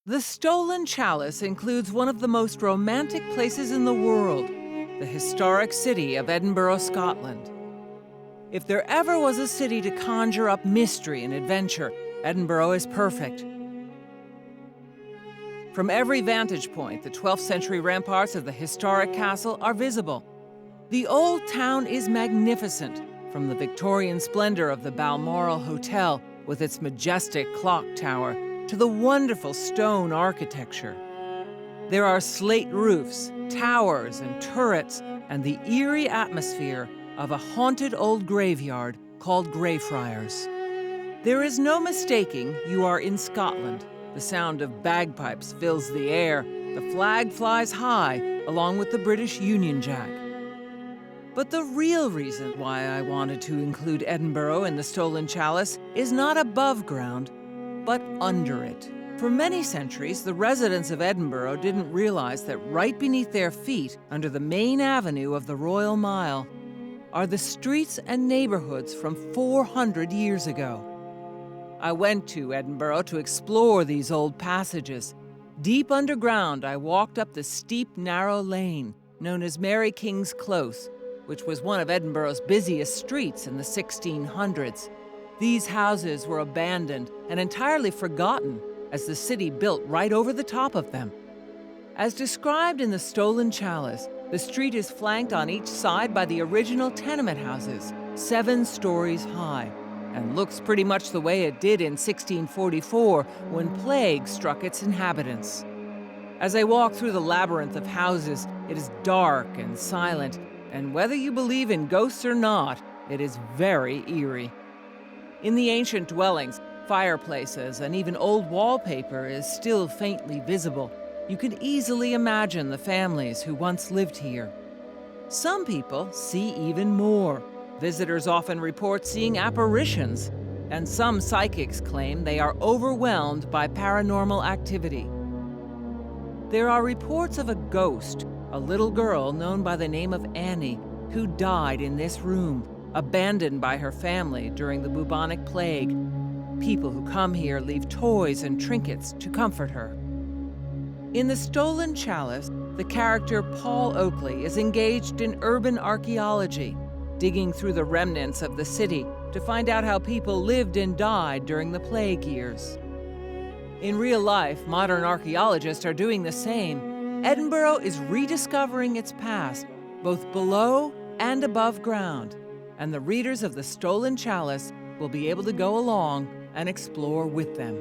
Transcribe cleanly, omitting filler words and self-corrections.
The Stolen Chalice includes one of the most romantic places in the world, the historic city of Edinburgh, Scotland. If there ever was a city to conjure up mystery and adventure, Edinburgh is perfect. From every vantage point, the 12th century ramparts of the historic castle are visible. The old town is magnificent, from the Victorian splendor of the Balmoral Hotel with its majestic clock tower to the wonderful stone architecture. There are slate roofs, towers, and turrets, and the eerie atmosphere of a haunted old graveyard called Greyfriars. There is no mistaking you are in Scotland. The sound of bagpipes fills the air. The flag flies high, along with the British Union Jack. But the real reason why I wanted to include Edinburgh in the Stolen Chalice is not above ground, but under it. For many centuries, the residents of Edinburgh didn't realize that right beneath their feet, under the main avenue of the Royal Mile, are the streets and neighborhoods from 400 years ago. I went to Edinburgh to explore these old passages. Deep underground, I walked up the steep, narrow lane known as Mary King's Close, which was one of Edinburgh's busiest streets in the 1600s. These houses were abandoned and entirely forgotten as the city built right over the top of them. As described in the Stolen Chalice, the street is flanked on each side by the original tenement houses, 7 stories high, and looks pretty much the way it did in 1644 when plague struck its inhabitants. As I walk through the labyrinth of houses, it is dark and silent, and whether you believe in ghosts or not, it is very eerie. In the ancient dwellings, fireplaces and even old wallpaper is still faintly visible. You can easily imagine the families who once lived here. Some people see even more. Visitors often report seeing apparitions, and some psychics claim they are overwhelmed by paranormal activity. There are reports of a ghost, a little girl known by the name of Annie, who died in this room, abandoned by her family during the bubonic plague. People who come here leave toys and trinkets to comfort her. In the Stolen Chalice, the character Paul Oakley is engaged in urban archaeology, digging through the remnants of the city to find out how people lived and died during the plague years. In real life, modern archaeologists are doing the same. Edinburgh is rediscovering its past, both below and above ground, and the readers of the Stolen Chalice will be able to go along and explore with them.